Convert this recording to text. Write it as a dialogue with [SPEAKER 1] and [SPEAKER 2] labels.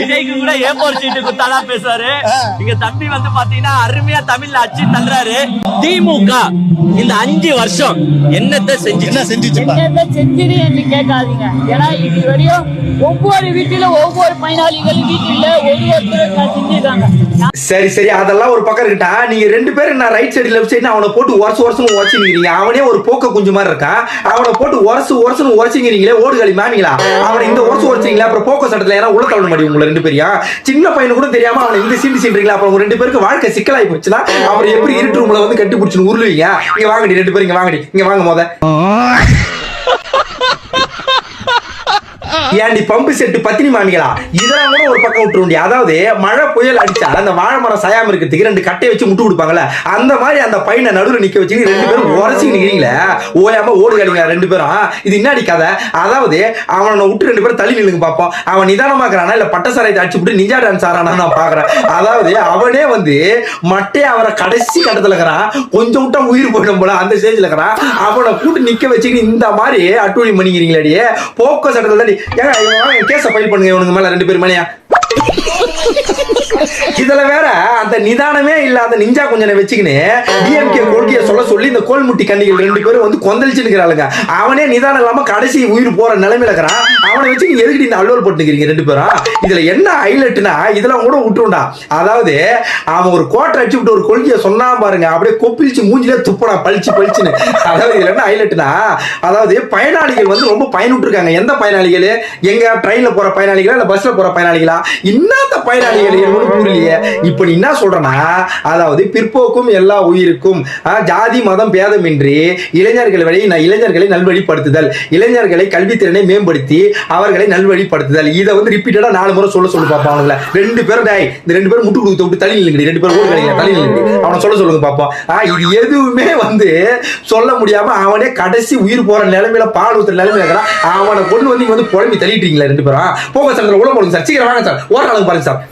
[SPEAKER 1] விஜய்க்கு கூட ஏர்போர்ட் சீட்டு குத்தாதான் பேசுவாரு. இங்க தம்பி வந்து பாத்தீங்கன்னா அருமையா தமிழ்ல அச்சு தள்ளுறாரு. திமுக இந்த 5 வருஷம் என்னத்தை
[SPEAKER 2] செஞ்சுது என்று கேட்காதீங்க. ஏன்னா இது வரையும் ஒவ்வொரு வீட்டில ஒவ்வொரு பயனாளிகள் வீட்டில ஒருத்தர் செஞ்சிருக்காங்க.
[SPEAKER 3] சரி சரி, அதெல்லாம் ஒரு பக்கம் இருக்கட்டா. நீங்க 2 பேரும் நான் ரைட் சைடு லெஃப்ட் சைடு அவனை போட்டு வருஷம் உரச்சிங்கிறீங்க. அவனே ஒரு போக்க குஞ்சு மாதிரி இருக்கான். அவனை போட்டு வருஷம் உரச்சிங்கிறீங்களே, ஓடுகளி மாமிங்களா. அவனை இந்த உரச்சிங்களா, அப்புறம் போக்க சட்டத்துல ஏன்னா உள்ள தள்ள மாட்டேங்க. உங்களை 2 பேரையும் சின்ன பையனு கூட தெரியாம அவனை இந்த சீன்றீங்களா. அப்புறம் 2 பேருக்கு வாழ்க்கை சிக்கலாகி போச்சுன்னா அப்புறம் எப்படி இருட்டு ரூம்ல வந்து கட்டி பிடிச்சுன்னு உருளுவீங்க. இங்க வாங்கடி 2 பேரும், இங்க வாங்கடி, இங்க வாங்க மொத. ஏன்டி பம்பு செட்டு பத்தினி மாமிகளா, இதெல்லாம் கூட ஒரு பக்கம் விட்டுருண்டி. அதாவது மழை புயல் அடிச்சா அந்த வாழை மரம் சாயாம இருக்கிறதுக்கு 2 கட்டையை வச்சு முட்டு கொடுப்பாங்கல்ல, அந்த மாதிரி அந்த பையனை நடுவில் நிக்க வச்சு 2 பேரும் உரசி நிக்கிறீங்களே, ஓயாம ஓடுகாடிங்க 2 பேரும். இது என்ன அடிக்காத. அதாவது அவனை விட்டு 2 பேரும் தள்ளி நிலுங்க பார்ப்போம். அவன் நிதானமாக்குறானா இல்ல பட்டசாராயத்தை அடிச்சு விட்டு நிஞ்சா டான்ஸ் ஆறானா நான் பாக்குறேன். அதாவது அவனே வந்து மட்டையை அவரை கடைசி கட்டத்துல இருக்கிறான், கொஞ்சம் விட்டா உயிர் போயிடும் போல அந்த ஸ்டேஜ்ல இருக்கிறான். அவனை கூட்டு நிக்க வச்சுக்கிட்டு இந்த மாதிரி அட்டூழி பண்ணிக்கிறீங்களே. போக்கோ சட்டத்துல தான் கேஸ ஃபைல் பண்ணுங்க இவனுக்கு மேல 2 பேர் மேலையா. இதுல வேற அந்த நிதானமே இல்லாத நிஞ்சா கொஞ்சனை வச்சுக்கின்னு டிஎம்கே கொள்கையை சொல்ல சொல்லி இந்த கோல்முட்டி கண்ணிகள் 2 பேரும் வந்து கொந்தளிச்சு நிக்கிறாளுங்க. அவனே நிதானம் இல்லாம கடைசி உயிர் போற நிலைமையில இருக்கிறான். அவனை வச்சு நீங்க எதுக்கிட்டு இந்த அல்லோல் போட்டுக்கிறீங்க 2 பேரும். இதுல என்ன ஹைலைட்னா இதெல்லாம் கூட விட்டுருண்டா. அதாவது அவன் ஒரு கோட்டை அடிச்சு விட்டு ஒரு கொள்கையை சொன்னா பாருங்க, அப்படியே கொப்பிளிச்சு மூஞ்சிலே துப்பனா பளிச்சுன்னு. அதாவது இதுல என்ன ஹைலைட்னா, அதாவது பயனாளிகள் வந்து ரொம்ப பயனுட்டு இருக்காங்க. எந்த பயனாளிகள்? எங்க ட்ரெயின்ல போற பயனாளிகளா இல்ல பஸ்ல போற பயனாளிகளா? இன்னாத பயனாளிகள் புரியலையே. இப்ப நீ என்ன சொல்றனா, அதாவது பிற்போக்கும் எல்லா உயிருக்கும் ஜாதி மதம் பேதமின்றி இளைஞர்களை நல்வழிப்படுத்துதல், இளைஞர்களை கல்வித்திறனை மேம்படுத்தி அவர்களை நல்வழிப்படுத்துதல். இதை வந்து ரிப்பீட்டடா 4 முறை சொல்லு பாப்பாங்கள 2 பேரும். இந்த 2 பேரும் முட்டு கொடுத்து விட்டு தள்ளி நில்லுங்க, 2 பேரும் ஓடு கிடையாது தள்ளி நில்லுங்க. அவனை சொல்லுங்க பாப்போம். இது எதுவுமே வந்து சொல்ல முடியாம அவனே கடைசி உயிர் போற நிலைமையில பால் ஊத்துற நிலைமையில இருக்கிறான். அவனை கொண்டு வந்து இங்க வந்து புலம்பி தள்ளிட்டீங்களா 2 பேரும். போக சார் உள்ள போடுங்க சார், சீக்கிரம் வாங்க சார், ஓர அளவுக்கு பாருங்க சார்.